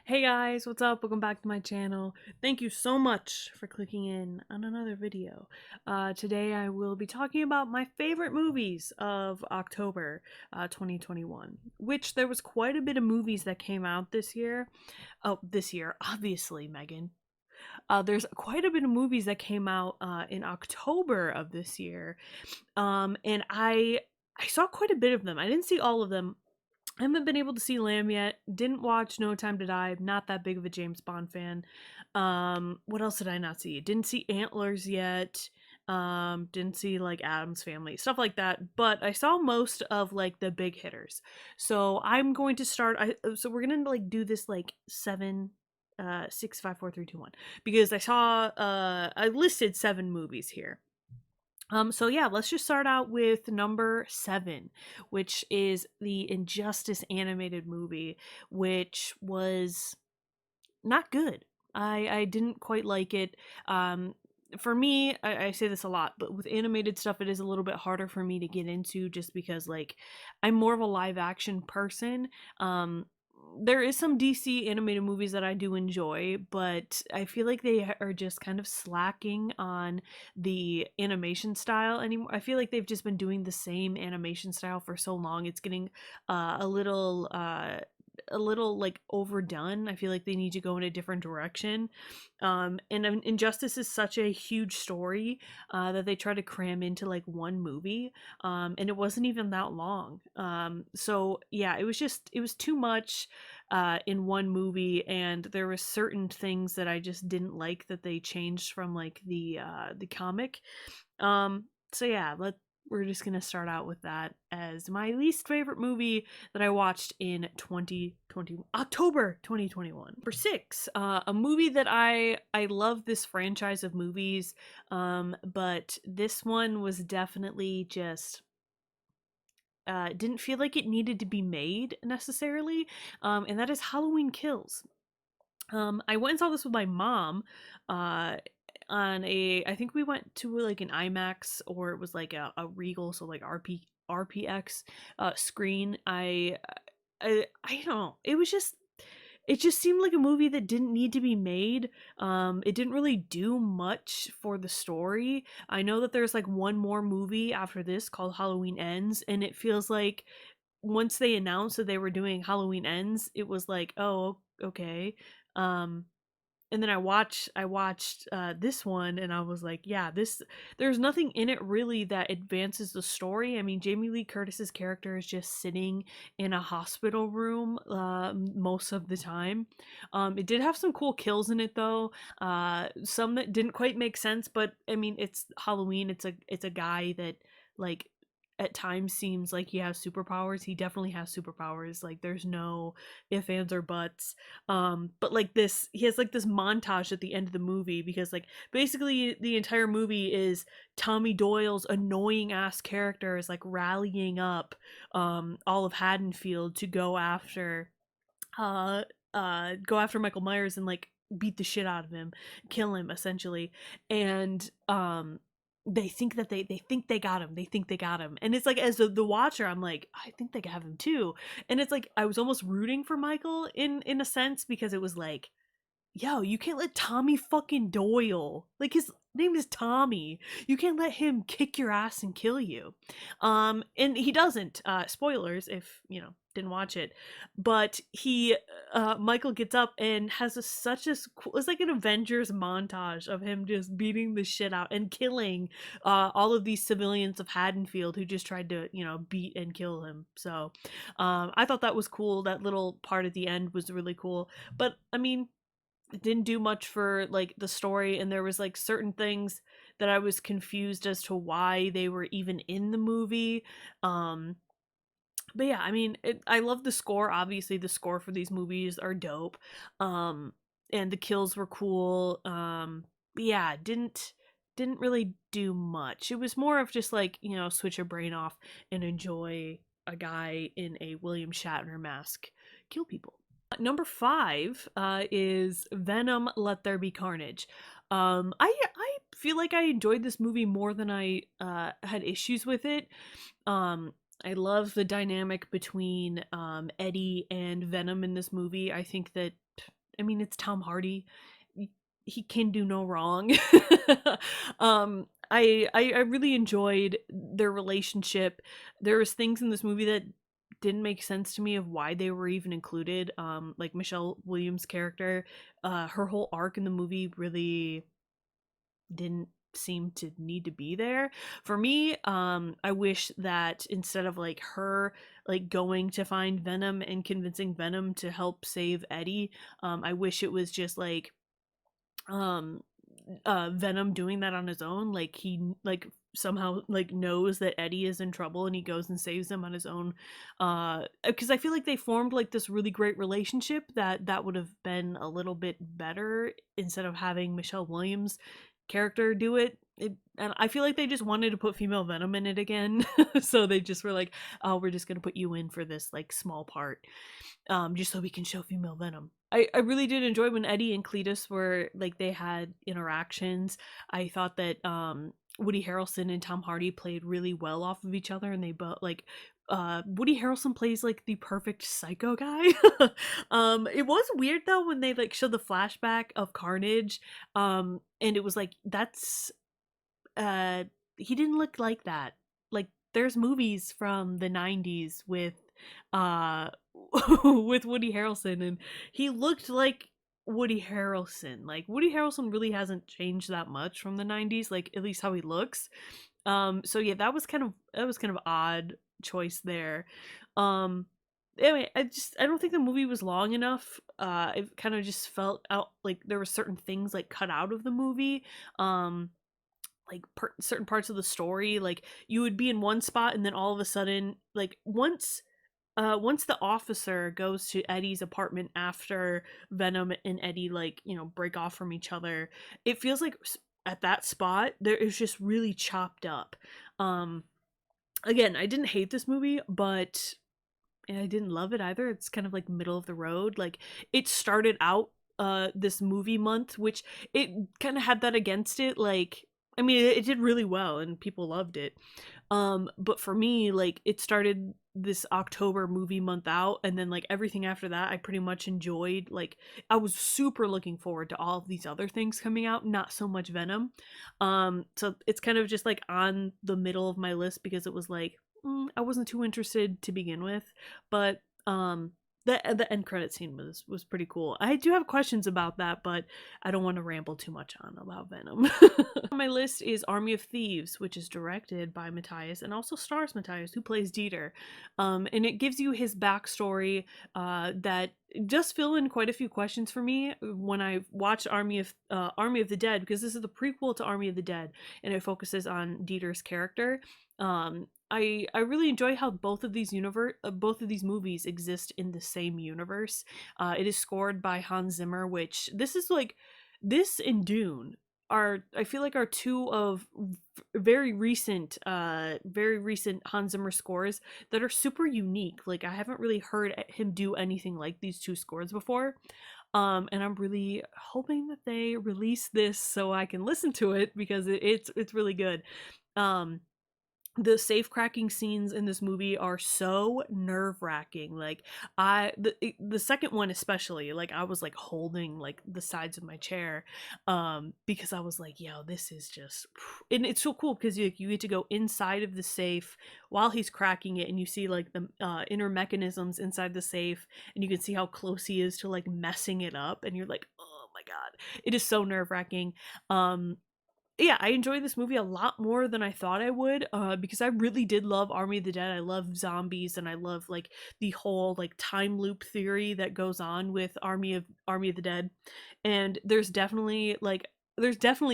Hey guys, what's up? Welcome back to my channel. Thank you so much for clicking in on another video. Today I will be talking about my favorite movies of October 2021, which there was quite a bit of movies that came out this year. Oh, this year, obviously, Megan. There's quite a bit of movies that came out in October of this year, and I saw quite a bit of them. I didn't see all of them. I haven't been able to see Lamb yet. Didn't watch No Time to Die. Not that big of a James Bond fan. What else did I not see? Didn't see Antlers yet. Didn't see like Adam's Family, stuff like that. But I saw most of like the big hitters. So I'm going to start. So we're gonna like do this like seven, 6, 5, 4, 3, 2, 1, because I listed 7 movies here. So yeah, let's just start out with number 7, which is the Injustice animated movie, which was not good. I didn't quite like it. Um, for me, I say this a lot, but with animated stuff, it is a little bit harder for me to get into just because, like, I'm more of a live action person. There is some DC animated movies that I do enjoy, but I feel like they are just kind of slacking on the animation style anymore. I feel like they've just been doing the same animation style for so long. It's getting a little like overdone. I feel like they need to go in a different direction. And Injustice is such a huge story that they try to cram into like one movie. And it wasn't even that long. So yeah, it was too much in one movie, and there were certain things that I just didn't like that they changed from like the comic. So yeah, we're just gonna start out with that as my least favorite movie that I watched in 2020, October 2021. Number 6, a movie that I love this franchise of movies, but this one was definitely just didn't feel like it needed to be made necessarily, and that is Halloween Kills. I went and saw this with my mom, uh, I think we went to like an IMAX, or it was like a Regal, so like RPX screen. I don't know. It just seemed like a movie that didn't need to be made. It didn't really do much for the story. I know that there's like one more movie after this called Halloween Ends, and it feels like once they announced that they were doing Halloween Ends, it was like, oh, okay. Um, and then I watched this one, and I was like, yeah, this there's nothing in it really that advances the story. I mean, Jamie Lee Curtis's character is just sitting in a hospital room most of the time. It did have some cool kills in it though. Some that didn't quite make sense, but I mean, it's Halloween. It's a guy that like at times seems like he has superpowers. He definitely has superpowers. Like there's no ifs, ands, or buts. But like this, he has like this montage at the end of the movie, because like basically the entire movie is Tommy Doyle's annoying ass character is like rallying up all of Haddonfield to uh go after Michael Myers and like beat the shit out of him, kill him essentially. And they think that they think they got him. They think they got him. And it's like, as the watcher, I'm like, I think they have him too. And it's like I was almost rooting for Michael in a sense, because it was like, yo, you can't let Tommy fucking Doyle, like his name is Tommy, you can't let him kick your ass and kill you. And he doesn't. Spoilers if didn't watch it, but Michael gets up and has such a cool, it's like an Avengers montage of him just beating the shit out and killing all of these civilians of Haddonfield who just tried to beat and kill him. So I thought that was cool. That little part at the end was really cool. But I mean, it didn't do much for like the story, and there was like certain things that I was confused as to why they were even in the movie. um but yeah, I mean, I love the score. Obviously the score for these movies are dope. And the kills were cool. But yeah, didn't really do much. It was more of just like, switch your brain off and enjoy a guy in a William Shatner mask kill people. Number 5 is Venom: Let There Be Carnage. I feel like I enjoyed this movie more than I had issues with it. I love the dynamic between Eddie and Venom in this movie. I think that, I mean, it's Tom Hardy. He can do no wrong. I really enjoyed their relationship. There was things in this movie that didn't make sense to me of why they were even included. Like Michelle Williams' character, her whole arc in the movie really didn't seem to need to be there for me. I wish that instead of like her like going to find Venom and convincing Venom to help save Eddie, I wish it was just like um Venom doing that on his own. Like he like somehow like knows that Eddie is in trouble and he goes and saves him on his own. Because I feel like they formed like this really great relationship that would have been a little bit better instead of having Michelle Williams character do it. And I feel like they just wanted to put female Venom in it again. So they just were like, oh, we're just gonna put you in for this like small part, just so we can show female Venom. I really did enjoy when Eddie and Cletus were like they had interactions. I thought that Woody Harrelson and Tom Hardy played really well off of each other, and they both like Woody Harrelson plays like the perfect psycho guy. It was weird though when they like showed the flashback of Carnage, and it was like that's uh he didn't look like that. Like there's movies from the 90s with uh with Woody Harrelson, and he looked like Woody Harrelson. Like Woody Harrelson really hasn't changed that much from the 90s, like at least how he looks. So yeah, that was kind of odd choice there. Um anyway, I don't think the movie was long enough. I kind of just felt out like there were certain things like cut out of the movie. Like certain parts of the story, like you would be in one spot and then all of a sudden like once the officer goes to Eddie's apartment after Venom and Eddie like break off from each other, it feels like at that spot there is just really chopped up. um Again, I didn't hate this movie, but and I didn't love it either. It's kind of like middle of the road. Like it started out this movie month, which it kind of had that against it. Like I mean, it did really well and people loved it. But for me, like it started this October movie month out, and then like everything after that I pretty much enjoyed. Like I was super looking forward to all of these other things coming out, not so much Venom. So it's kind of just like on the middle of my list because it was like I wasn't too interested to begin with, but the end credit scene was pretty cool. I do have questions about that, but I don't want to ramble too much on about Venom. On my list is Army of Thieves, which is directed by Matthias and also stars Matthias, who plays Dieter. And it gives you his backstory that does fill in quite a few questions for me when I watched Army of the Dead, because this is the prequel to Army of the Dead, and it focuses on Dieter's character. I really enjoy how both of these movies exist in the same universe. It is scored by Hans Zimmer, which this is like this and Dune are I feel like are two of very recent Hans Zimmer scores that are super unique. Like I haven't really heard him do anything like these two scores before. And I'm really hoping that they release this so I can listen to it because it's really good. Um the safe cracking scenes in this movie are so nerve wracking. Like the second one especially, like I was like holding like the sides of my chair, because I was like, yo, this is just, and it's so cool because you get to go inside of the safe while he's cracking it, and you see like the inner mechanisms inside the safe, and you can see how close he is to like messing it up, and you're like, oh my god, it is so nerve wracking. Um, yeah, I enjoyed this movie a lot more than I thought I would, because I really did love Army of the Dead. I love zombies, and I love like the whole like time loop theory that goes on with Army of the Dead. And there's definitely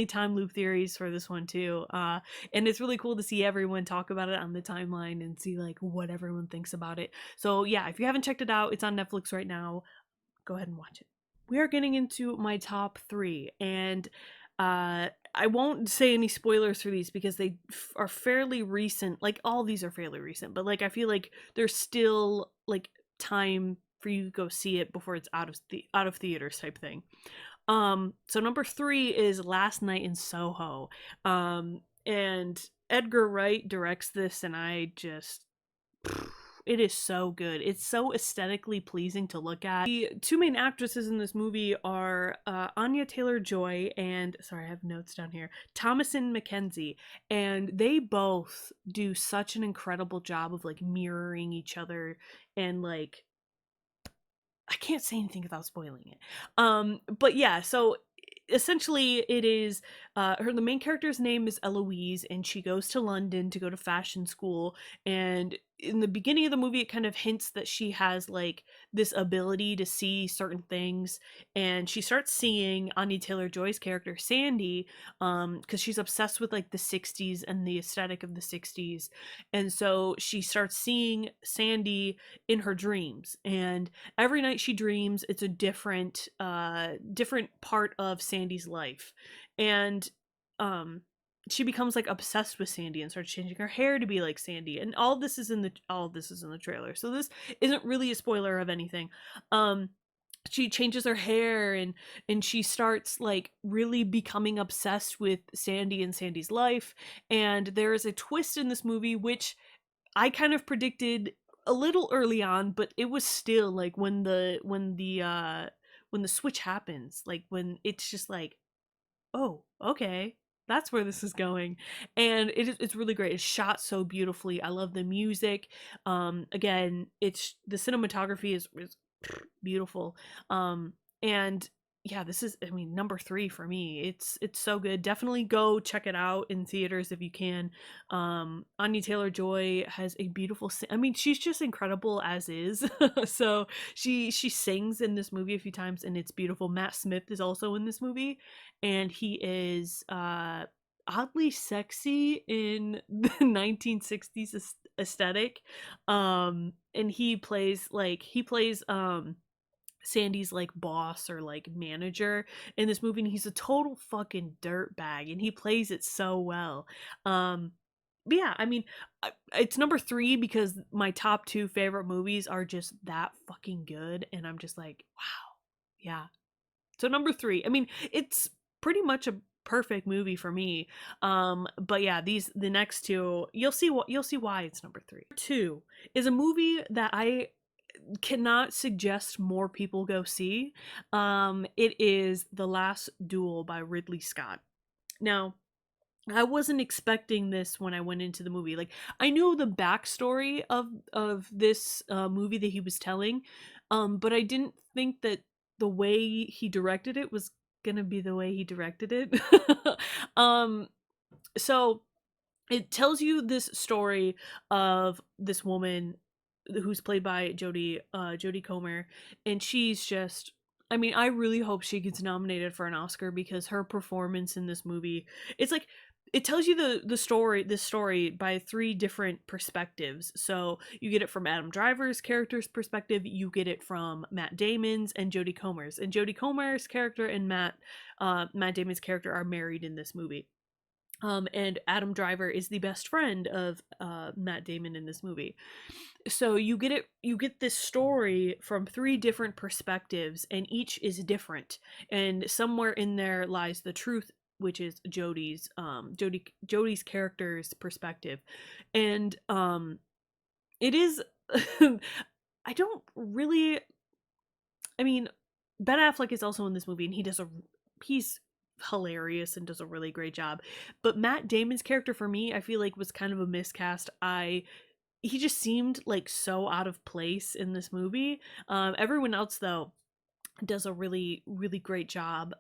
time loop theories for this one too. And it's really cool to see everyone talk about it on the timeline and see like what everyone thinks about it. So yeah, if you haven't checked it out, it's on Netflix right now. Go ahead and watch it. We are getting into my top three, and I won't say any spoilers for these because they are fairly recent. Like all these are fairly recent, but like I feel like there's still like time for you to go see it before it's out of theaters type thing. So number three is Last Night in Soho, and Edgar Wright directs this, and I just It is so good. It's so aesthetically pleasing to look at. The two main actresses in this movie are Anya Taylor-Joy and, sorry, I have notes down here, Thomasin McKenzie, and they both do such an incredible job of like mirroring each other, and like I can't say anything without spoiling it. But yeah, so essentially it is the main character's name is Eloise, and she goes to London to go to fashion school. And in the beginning of the movie, it kind of hints that she has like this ability to see certain things, and she starts seeing Anya Taylor-Joy's character Sandy, because she's obsessed with like the 60s and the aesthetic of the 60s. And so she starts seeing Sandy in her dreams, and every night she dreams it's a different part of Sandy's life. And um she becomes like obsessed with Sandy and starts changing her hair to be like Sandy. And all of this is in the trailer, so this isn't really a spoiler of anything. She changes her hair, and she starts like really becoming obsessed with Sandy and Sandy's life. And there is a twist in this movie which I kind of predicted a little early on, but it was still like when the switch happens, like when it's just like, oh, okay, that's where this is going. And it's really great. It's shot so beautifully. I love the music. Again, it's the cinematography is beautiful. And yeah, this is, I mean, number three for me. It's so good. Definitely go check it out in theaters if you can. Anya Taylor-Joy has a beautiful I mean, she's just incredible as is. So she sings in this movie a few times, and it's beautiful. Matt Smith is also in this movie, and he is oddly sexy in the 1960s aesthetic. And he plays Sandy's like boss or like manager in this movie, and he's a total fucking dirtbag, and he plays it so well. But yeah, I mean, it's number three because my top two favorite movies are just that fucking good, and I'm just like, wow, yeah. So number three, I mean, it's pretty much a perfect movie for me. But yeah, the next two, you'll see why it's number three. Two is a movie that I cannot suggest more people go see. It is The Last Duel by Ridley Scott. Now, I wasn't expecting this when I went into the movie. Like, I knew the backstory of this movie that he was telling, but I didn't think that the way he directed it was gonna be the way he directed it. um, so it tells you this story of this woman who's played by Jodie Comer, and she's just, I mean, I really hope she gets nominated for an Oscar because her performance in this movie, it's like it tells you this story by three different perspectives. So you get it from Adam Driver's character's perspective, you get it from Matt Damon's and Jodie Comer's. And Jodie Comer's character and Matt Damon's character are married in this movie. And Adam Driver is the best friend of Matt Damon in this movie. So you get this story from three different perspectives, and each is different. And somewhere in there lies the truth, which is Jodie's character's perspective. And it is I don't really, I mean, Ben Affleck is also in this movie, and he's hilarious and does a really great job. But Matt Damon's character for me, I feel like was kind of a miscast. He just seemed like so out of place in this movie. Everyone else though does a really really great job.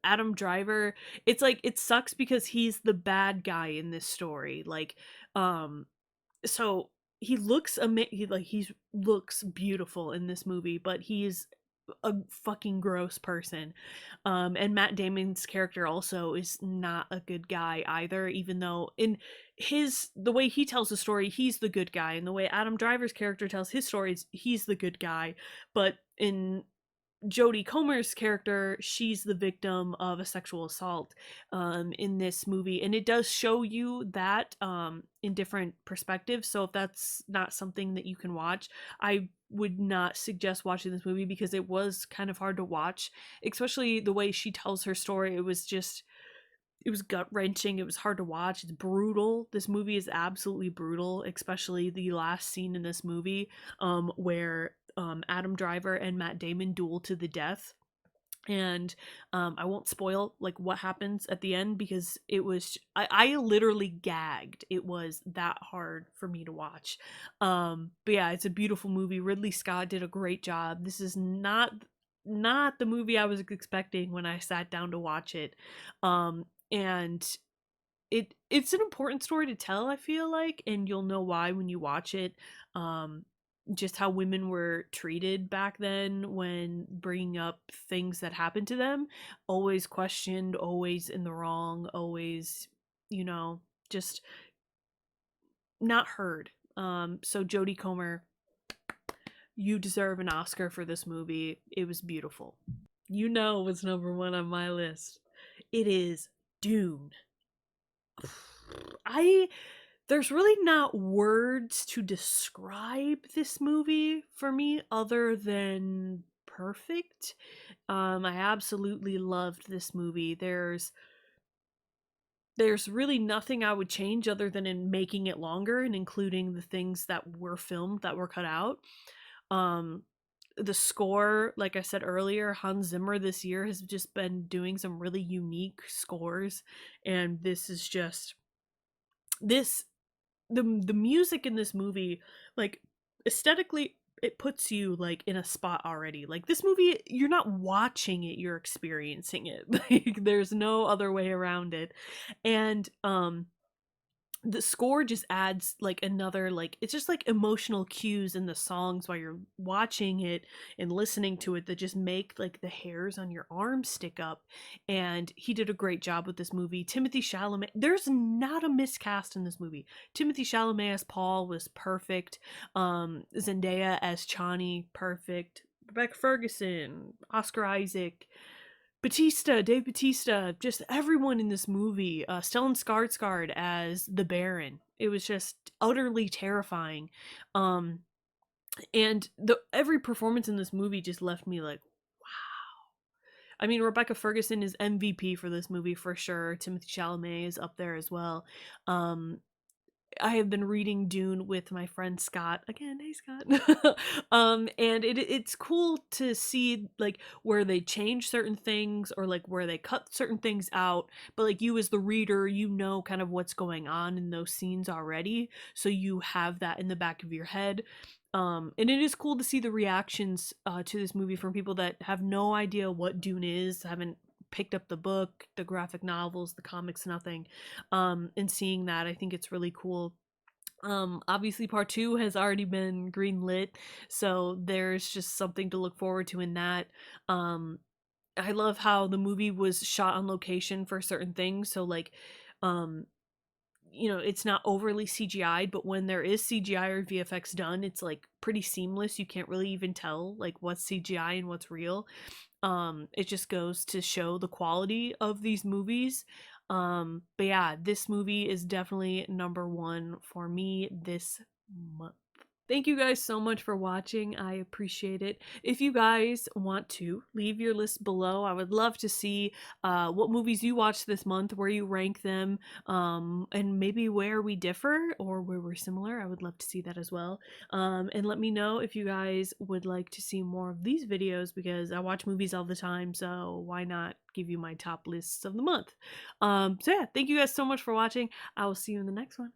Adam Driver, it's like it sucks because he's the bad guy in this story. Like, so he looks beautiful in this movie, but he's a fucking gross person. And Matt Damon's character also is not a good guy either, even though in the way he tells the story, he's the good guy, and the way Adam Driver's character tells his stories, he's the good guy. But in Jodie Comer's character, she's the victim of a sexual assault in this movie, and it does show you that in different perspectives. So if that's not something that you can watch, I would not suggest watching this movie because it was kind of hard to watch, especially the way she tells her story. it was gut-wrenching, it was hard to watch, it's brutal. This movie is absolutely brutal, especially the last scene in this movie, where, Adam Driver and Matt Damon duel to the death. And I won't spoil like what happens at the end because I literally gagged. It was that hard for me to watch. But yeah, it's a beautiful movie. Ridley Scott did a great job. This is not the movie I was expecting when I sat down to watch it. And it's an important story to tell, I feel like, and you'll know why when you watch it. Um, just how women were treated back then when bringing up things that happened to them, always questioned, always in the wrong, always, you know, just not heard. So Jodie Comer, you deserve an Oscar for this movie. It was beautiful. You know what's number one on my list. It is Dune. I There's really not words to describe this movie for me other than perfect. I absolutely loved this movie. There's really nothing I would change other than in making it longer and including the things that were filmed that were cut out. Um the score, like I said earlier, Hans Zimmer this year has just been doing some really unique scores, and this is just this the music in this movie, like, aesthetically, it puts you like in a spot already. Like, this movie, you're not watching it, you're experiencing it. Like, there's no other way around it. And the score just adds like another, like, it's just like emotional cues in the songs while you're watching it and listening to it that just make like the hairs on your arms stick up. And he did a great job with this movie. Timothy Chalamet, there's not a miscast in this movie. Timothy Chalamet as Paul was perfect. Zendaya as Chani, perfect. Rebecca Ferguson, Oscar Isaac, Dave Batista, just everyone in this movie. Stellan Skarsgård as the Baron. It was just utterly terrifying. Um, and the every performance in this movie just left me like, wow. I mean, Rebecca Ferguson is MVP for this movie for sure. Timothy Chalamet is up there as well. Um, I have been reading Dune with my friend Scott again. Hey Scott. And it's cool to see like where they change certain things or like where they cut certain things out. But like you as the reader, you know kind of what's going on in those scenes already, so you have that in the back of your head. And it is cool to see the reactions to this movie from people that have no idea what Dune is, haven't picked up the book, the graphic novels, the comics, nothing. And seeing that, I think it's really cool. Obviously part 2 has already been greenlit, so there's just something to look forward to in that. Um, I love how the movie was shot on location for certain things, so like, um, it's not overly CGI'd, but when there is CGI or VFX done, it's like pretty seamless. You can't really even tell like what's CGI and what's real. It just goes to show the quality of these movies. But yeah, this movie is definitely number one for me this month. Thank you guys so much for watching. I appreciate it. If you guys want to leave your list below, I would love to see what movies you watched this month, where you rank them, and maybe where we differ or where we're similar. I would love to see that as well. And let me know if you guys would like to see more of these videos, because I watch movies all the time, so why not give you my top lists of the month? So yeah, thank you guys so much for watching. I will see you in the next one.